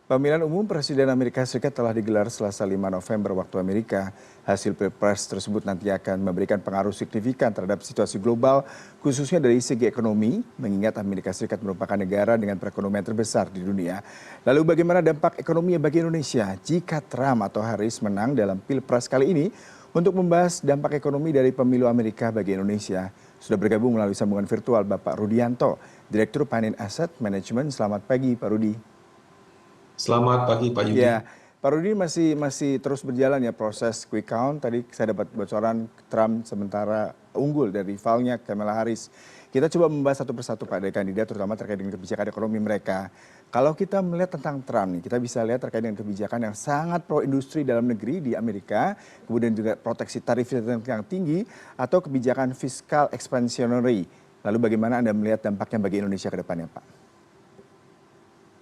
Pemilihan umum Presiden Amerika Serikat telah digelar Selasa 5 November waktu Amerika. Hasil Pilpres tersebut nanti akan memberikan pengaruh signifikan terhadap situasi global, khususnya dari segi ekonomi, mengingat Amerika Serikat merupakan negara dengan perekonomian terbesar di dunia. Lalu bagaimana dampak ekonomi bagi Indonesia jika Trump atau Harris menang dalam Pilpres kali ini? Untuk membahas dampak ekonomi dari pemilu Amerika bagi Indonesia, sudah bergabung melalui sambungan virtual Bapak Rudianto, Direktur Panin Asset Management. Selamat pagi Pak Rudi. Selamat pagi Pak Yudi. Ya, Pak Rudi masih terus berjalan ya proses quick count. Tadi saya dapat bocoran Trump sementara unggul dari rivalnya Kamala Harris. Kita coba membahas satu persatu Pak dari kandidat, terutama terkait dengan kebijakan ekonomi mereka. Kalau kita melihat tentang Trump nih, kita bisa lihat terkait dengan kebijakan yang sangat pro industri dalam negeri di Amerika, kemudian juga proteksi tarif yang tinggi, atau kebijakan fiskal expansionary. Lalu bagaimana Anda melihat dampaknya bagi Indonesia ke depannya Pak?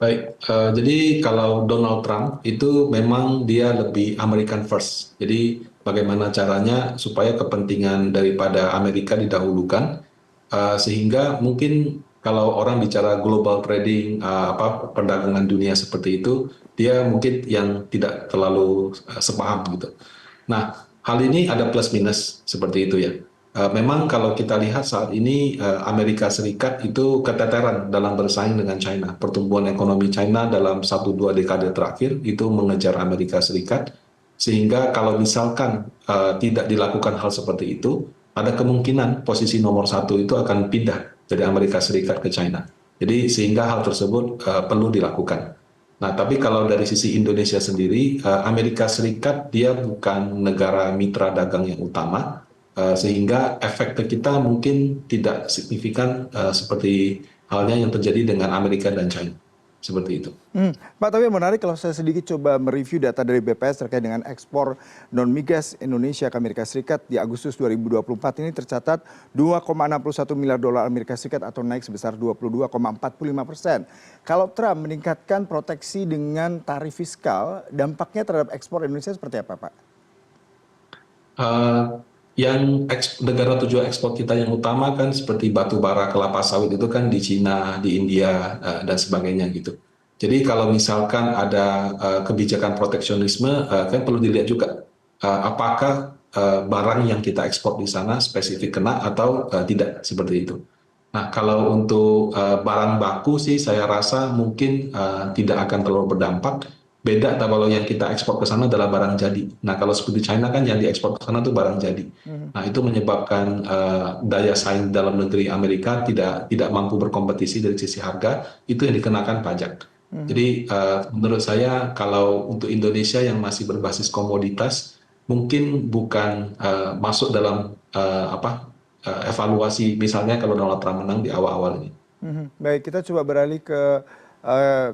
Baik, jadi kalau Donald Trump itu memang dia lebih American first. Jadi bagaimana caranya supaya kepentingan daripada Amerika didahulukan, sehingga mungkin kalau orang bicara global trading, perdagangan dunia seperti itu, dia mungkin yang tidak terlalu sepaham gitu. Nah, hal ini ada plus minus seperti itu ya. Memang kalau kita lihat saat ini Amerika Serikat itu keteteran dalam bersaing dengan China. Pertumbuhan ekonomi China dalam 1-2 dekade terakhir itu mengejar Amerika Serikat. Sehingga kalau misalkan tidak dilakukan hal seperti itu, ada kemungkinan posisi nomor 1 itu akan pindah dari Amerika Serikat ke China. Jadi sehingga hal tersebut perlu dilakukan. Nah, tapi kalau dari sisi Indonesia sendiri, Amerika Serikat dia bukan negara mitra dagang yang utama, sehingga efek ke kita mungkin tidak signifikan seperti halnya yang terjadi dengan Amerika dan China. Seperti itu. Pak, tapi yang menarik kalau saya sedikit coba mereview data dari BPS terkait dengan ekspor non-migas Indonesia ke Amerika Serikat di Agustus 2024 ini tercatat 2,61 miliar dolar Amerika Serikat atau naik sebesar 22,45%. Kalau Trump meningkatkan proteksi dengan tarif fiskal, dampaknya terhadap ekspor Indonesia seperti apa, Pak? Yang negara tujuan ekspor kita yang utama kan seperti batu bara, kelapa sawit itu kan di Cina, di India, dan sebagainya gitu. Jadi kalau misalkan ada kebijakan proteksionisme, kan perlu dilihat juga apakah barang yang kita ekspor di sana spesifik kena atau tidak seperti itu. Nah, kalau untuk barang baku sih saya rasa mungkin tidak akan terlalu berdampak. Beda kalau yang kita ekspor ke sana adalah barang jadi. Nah, kalau seperti China kan yang diekspor ke sana itu barang jadi. Nah, itu menyebabkan daya saing dalam negeri Amerika tidak mampu berkompetisi dari sisi harga, itu yang dikenakan pajak. Jadi menurut saya kalau untuk Indonesia yang masih berbasis komoditas, mungkin bukan masuk dalam evaluasi misalnya kalau Donald Trump menang di awal-awal ini. Baik, kita coba beralih ke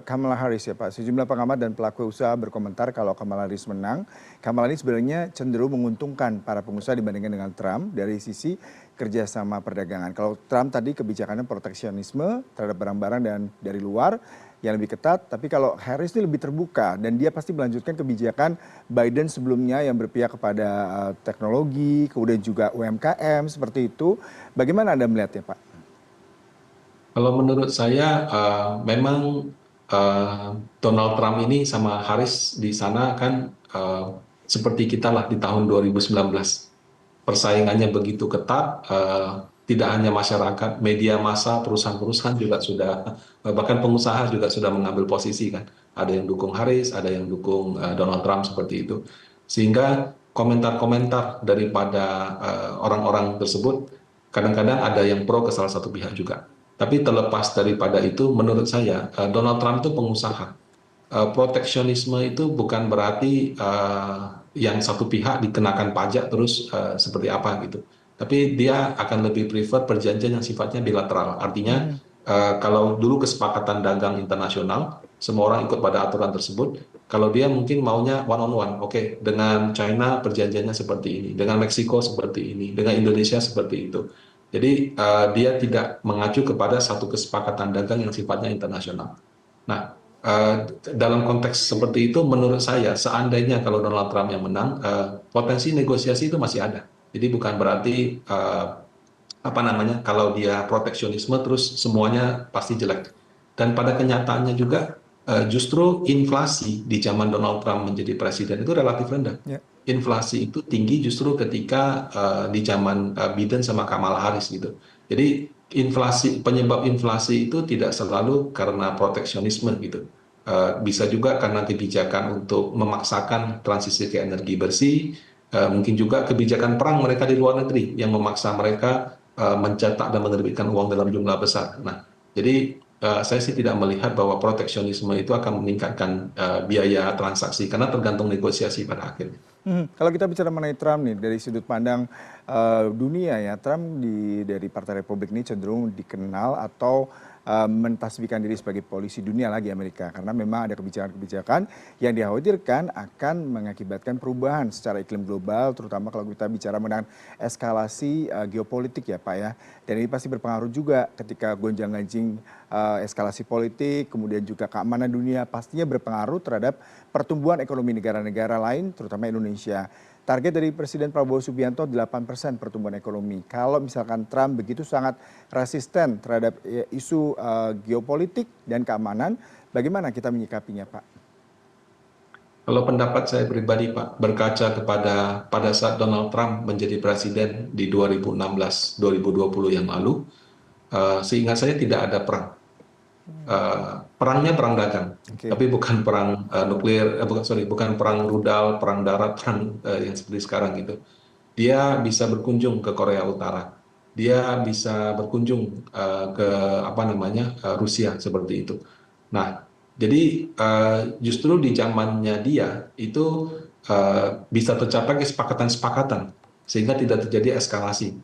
Kamala Harris ya Pak. Sejumlah pengamat dan pelaku usaha berkomentar kalau Kamala Harris menang, Kamala ini sebenarnya cenderung menguntungkan para pengusaha dibandingkan dengan Trump dari sisi kerjasama perdagangan. Kalau Trump tadi kebijakannya proteksionisme terhadap barang-barang dan dari luar yang lebih ketat, tapi kalau Harris ini lebih terbuka dan dia pasti melanjutkan kebijakan Biden sebelumnya yang berpihak kepada teknologi, kemudian juga UMKM seperti itu. Bagaimana Anda melihatnya Pak? Kalau menurut saya memang Donald Trump ini sama Harris di sana kan seperti kita lah di tahun 2019. Persaingannya begitu ketat, tidak hanya masyarakat, media massa, perusahaan-perusahaan juga sudah, bahkan pengusaha juga sudah mengambil posisi kan. Ada yang dukung Harris, ada yang dukung Donald Trump seperti itu. Sehingga komentar-komentar daripada orang-orang tersebut kadang-kadang ada yang pro ke salah satu pihak juga. Tapi terlepas daripada itu, menurut saya Donald Trump itu pengusaha. Proteksionisme itu bukan berarti yang satu pihak dikenakan pajak terus seperti apa gitu. Tapi dia akan lebih prefer perjanjian yang sifatnya bilateral. Artinya kalau dulu kesepakatan dagang internasional, semua orang ikut pada aturan tersebut. Kalau dia mungkin maunya one on one, oke, dengan China perjanjiannya seperti ini, dengan Meksiko seperti ini, dengan Indonesia seperti itu. Jadi dia tidak mengacu kepada satu kesepakatan dagang yang sifatnya internasional. Nah, dalam konteks seperti itu, menurut saya, seandainya kalau Donald Trump yang menang, potensi negosiasi itu masih ada. Jadi bukan berarti kalau dia proteksionisme terus semuanya pasti jelek. Dan pada kenyataannya juga justru inflasi di zaman Donald Trump menjadi presiden itu relatif rendah. Ya. Inflasi itu tinggi justru ketika di zaman Biden sama Kamala Harris gitu. Jadi penyebab inflasi itu tidak selalu karena proteksionisme gitu. Bisa juga karena kebijakan untuk memaksakan transisi ke energi bersih, mungkin juga kebijakan perang mereka di luar negeri yang memaksa mereka mencetak dan menerbitkan uang dalam jumlah besar. Nah, jadi saya sih tidak melihat bahwa proteksionisme itu akan meningkatkan biaya transaksi karena tergantung negosiasi pada akhirnya. Kalau kita bicara mengenai Trump nih dari sudut pandang dunia ya, Trump dari Partai Republik ini cenderung dikenal atau mentasbihkan diri sebagai polisi dunia lagi Amerika karena memang ada kebijakan-kebijakan yang dikhawatirkan akan mengakibatkan perubahan secara iklim global, terutama kalau kita bicara mengenai eskalasi geopolitik ya Pak ya. Dan ini pasti berpengaruh juga ketika gonjang-ganjing eskalasi politik, kemudian juga keamanan dunia pastinya berpengaruh terhadap pertumbuhan ekonomi negara-negara lain, terutama Indonesia. Target dari Presiden Prabowo Subianto 8% pertumbuhan ekonomi. Kalau misalkan Trump begitu sangat resisten terhadap isu geopolitik dan keamanan, bagaimana kita menyikapinya, Pak? Kalau pendapat saya pribadi, Pak, berkaca kepada pada saat Donald Trump menjadi presiden di 2016-2020 yang lalu, seingat saya tidak ada perang. Perangnya perang dagang, Oke. tapi bukan perang nuklir, bukan perang rudal, perang darat, perang yang seperti sekarang gitu. Dia bisa berkunjung ke Korea Utara, dia bisa berkunjung ke apa namanya Rusia seperti itu. Nah, jadi justru di zamannya dia itu bisa tercapai kesepakatan-kesepakatan sehingga tidak terjadi eskalasi.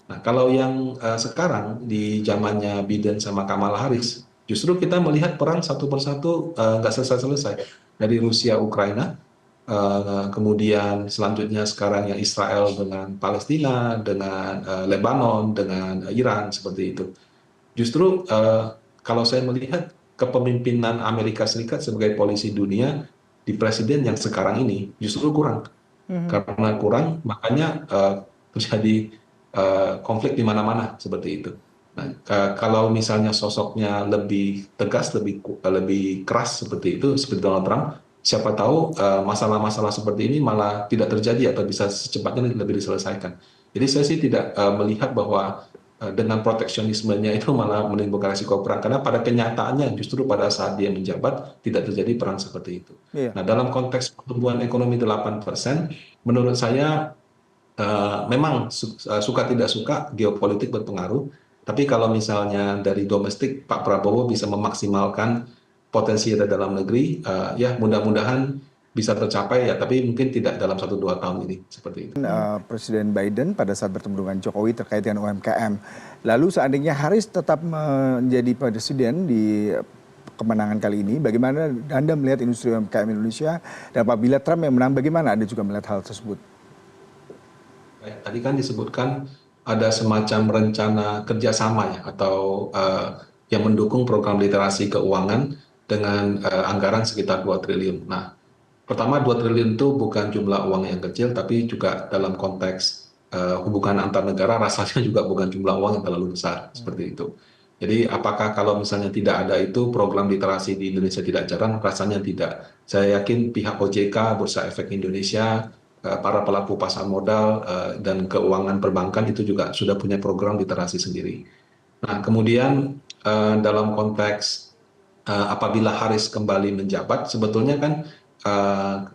Nah, kalau yang sekarang di zamannya Biden sama Kamala Harris, justru kita melihat perang satu persatu nggak selesai-selesai. Dari Rusia, Ukraina, kemudian selanjutnya sekarang yang Israel dengan Palestina, dengan Lebanon, dengan Iran, seperti itu. Justru kalau saya melihat kepemimpinan Amerika Serikat sebagai polisi dunia di presiden yang sekarang ini justru kurang. Karena kurang, makanya terjadi konflik di mana-mana seperti itu. Nah, kalau misalnya sosoknya lebih tegas, lebih keras seperti itu, seperti Donald Trump, siapa tahu masalah-masalah seperti ini malah tidak terjadi atau bisa secepatnya lebih diselesaikan. Jadi saya sih tidak melihat bahwa dengan proteksionismenya itu malah menimbulkan risiko perang, karena pada kenyataannya justru pada saat dia menjabat tidak terjadi perang seperti itu. Iya. Nah, dalam konteks pertumbuhan ekonomi 8%, menurut saya memang suka tidak suka geopolitik berpengaruh, tapi kalau misalnya dari domestik Pak Prabowo bisa memaksimalkan potensi dari dalam negeri, ya mudah-mudahan bisa tercapai ya, tapi mungkin tidak dalam 1-2 tahun ini seperti itu. Presiden Biden pada saat bertemu dengan Jokowi terkait dengan UMKM. Lalu seandainya Harris tetap menjadi presiden di kemenangan kali ini, bagaimana Anda melihat industri UMKM Indonesia? Dan apabila Trump yang menang, bagaimana Anda juga melihat hal tersebut? Baik, tadi kan disebutkan ada semacam rencana kerjasama ya, atau yang mendukung program literasi keuangan dengan anggaran sekitar 2 triliun. Nah, pertama 2 triliun itu bukan jumlah uang yang kecil, tapi juga dalam konteks hubungan antar negara rasanya juga bukan jumlah uang yang terlalu besar, seperti itu. Jadi apakah kalau misalnya tidak ada itu program literasi di Indonesia tidak jalan? Rasanya tidak. Saya yakin pihak OJK, Bursa Efek Indonesia, para pelaku pasar modal dan keuangan perbankan itu juga sudah punya program literasi sendiri. Nah, kemudian dalam konteks apabila Harris kembali menjabat, sebetulnya kan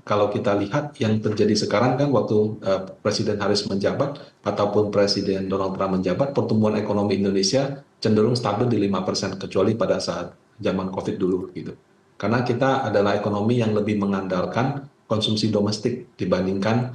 kalau kita lihat yang terjadi sekarang kan waktu Presiden Harris menjabat ataupun Presiden Donald Trump menjabat, pertumbuhan ekonomi Indonesia cenderung stabil di 5%, kecuali pada saat zaman COVID dulu gitu. Karena kita adalah ekonomi yang lebih mengandalkan konsumsi domestik dibandingkan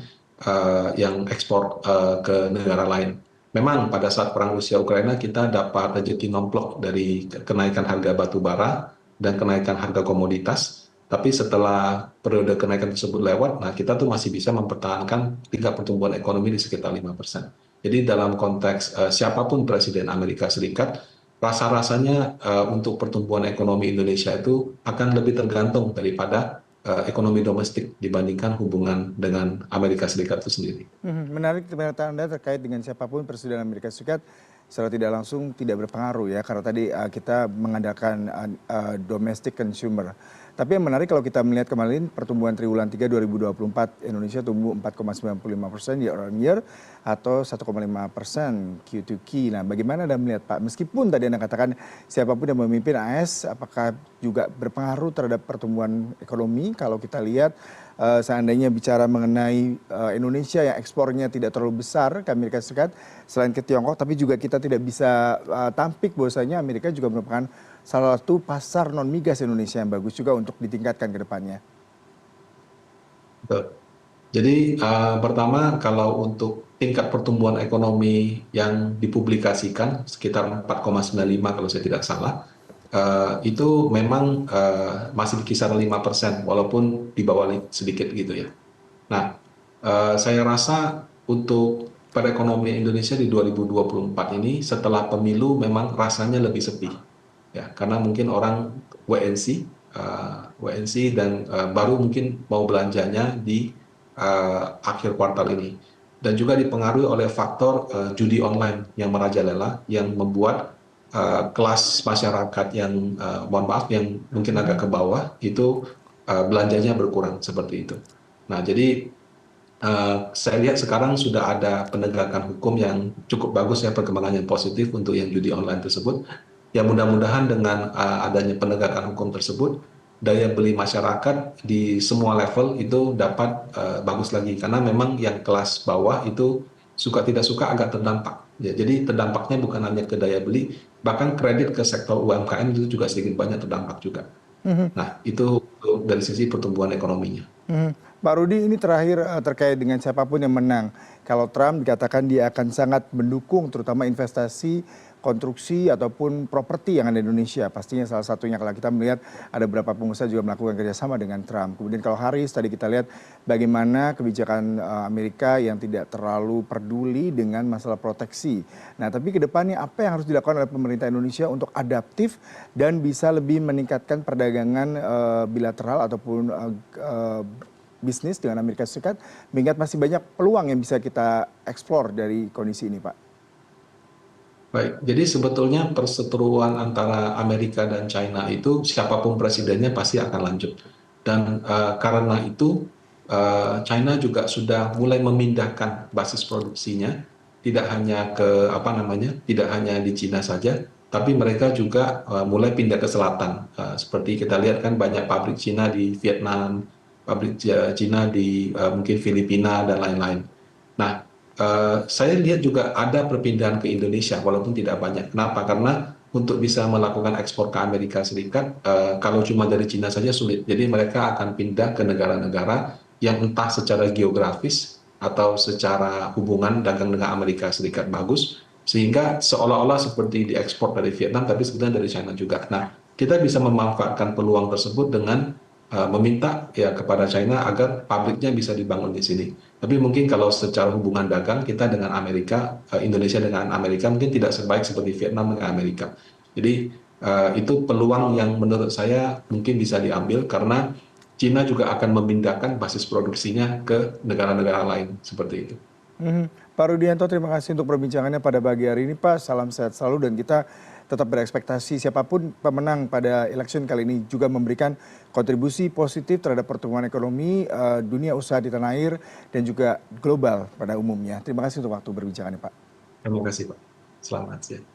yang ekspor ke negara lain. Memang pada saat perang Rusia Ukraina kita dapat rezeki nomplok dari kenaikan harga batu bara dan kenaikan harga komoditas, tapi setelah periode kenaikan tersebut lewat, nah kita tuh masih bisa mempertahankan tingkat pertumbuhan ekonomi di sekitar 5%. Jadi dalam konteks siapapun Presiden Amerika Serikat, rasa-rasanya untuk pertumbuhan ekonomi Indonesia itu akan lebih tergantung daripada ekonomi domestik dibandingkan hubungan dengan Amerika Serikat itu sendiri. Menarik pernyataan Anda terkait dengan siapapun Presiden Amerika Serikat secara tidak langsung tidak berpengaruh ya karena tadi kita mengandalkan domestic consumer. Tapi yang menarik kalau kita melihat kemarin pertumbuhan triwulan 3 2024 Indonesia tumbuh 4,95% year on year atau 1,5% Q to Q. Nah, bagaimana Anda melihat Pak? Meskipun tadi Anda katakan siapapun yang memimpin AS, apakah juga berpengaruh terhadap pertumbuhan ekonomi? Kalau kita lihat seandainya bicara mengenai Indonesia yang ekspornya tidak terlalu besar ke Amerika Serikat, selain ke Tiongkok, tapi juga kita tidak bisa tampik bahwasanya Amerika juga merupakan salah satu pasar non migas Indonesia yang bagus juga untuk ditingkatkan ke depannya. Betul. Jadi pertama kalau untuk tingkat pertumbuhan ekonomi yang dipublikasikan sekitar 4,95 kalau saya tidak salah, itu memang masih di kisaran 5% walaupun di bawah sedikit gitu ya. Nah, saya rasa untuk perekonomian Indonesia di 2024 ini setelah pemilu memang rasanya lebih sepi. Ya, karena mungkin orang WNC dan baru mungkin mau belanjanya di akhir kuartal ini. Dan juga dipengaruhi oleh faktor judi online yang merajalela yang membuat kelas masyarakat yang mohon maaf yang mungkin agak ke bawah itu belanjanya berkurang seperti itu. Nah, jadi saya lihat sekarang sudah ada penegakan hukum yang cukup bagus ya, perkembangan yang positif untuk yang judi online tersebut. Ya mudah-mudahan dengan adanya penegakan hukum tersebut, daya beli masyarakat di semua level itu dapat bagus lagi. Karena memang yang kelas bawah itu suka tidak suka agak terdampak. Ya, jadi terdampaknya bukan hanya ke daya beli, bahkan kredit ke sektor UMKM itu juga sedikit banyak terdampak juga. Nah, itu dari sisi pertumbuhan ekonominya. Pak Rudi, ini terakhir terkait dengan siapapun yang menang. Kalau Trump dikatakan dia akan sangat mendukung terutama investasi, konstruksi ataupun properti yang ada di Indonesia. Pastinya salah satunya kalau kita melihat ada beberapa pengusaha juga melakukan kerjasama dengan Trump. Kemudian kalau Harris tadi kita lihat bagaimana kebijakan Amerika yang tidak terlalu peduli dengan masalah proteksi. Nah, tapi ke depannya apa yang harus dilakukan oleh pemerintah Indonesia untuk adaptif dan bisa lebih meningkatkan perdagangan bilateral ataupun bisnis dengan Amerika Serikat, mengingat masih banyak peluang yang bisa kita eksplor dari kondisi ini, Pak. Baik, jadi sebetulnya perseteruan antara Amerika dan China itu siapapun presidennya pasti akan lanjut. Dan karena itu China juga sudah mulai memindahkan basis produksinya tidak hanya ke apa namanya, tidak hanya di China saja, tapi mereka juga mulai pindah ke selatan. Seperti kita lihat kan banyak pabrik China di Vietnam, pabrik China di mungkin Filipina dan lain-lain. Nah, saya lihat juga ada perpindahan ke Indonesia walaupun tidak banyak. Kenapa? Karena untuk bisa melakukan ekspor ke Amerika Serikat, kalau cuma dari Cina saja sulit. Jadi mereka akan pindah ke negara-negara yang entah secara geografis atau secara hubungan dagang dengan Amerika Serikat bagus, sehingga seolah-olah seperti diekspor dari Vietnam, tapi sebenarnya dari China juga. Nah, kita bisa memanfaatkan peluang tersebut dengan meminta ya kepada China agar pabriknya bisa dibangun di sini. Tapi mungkin kalau secara hubungan dagang kita dengan Amerika, Indonesia dengan Amerika mungkin tidak sebaik seperti Vietnam dengan Amerika. Jadi itu peluang yang menurut saya mungkin bisa diambil karena China juga akan memindahkan basis produksinya ke negara-negara lain seperti itu. Pak Rudianto, terima kasih untuk perbincangannya pada pagi hari ini, Pak. Salam sehat selalu dan kita tetap berekspektasi siapapun pemenang pada election kali ini juga memberikan kontribusi positif terhadap pertumbuhan ekonomi dunia usaha di tanah air dan juga global pada umumnya. Terima kasih untuk waktu perbincangannya, Pak. Terima kasih Pak. Selamat siang.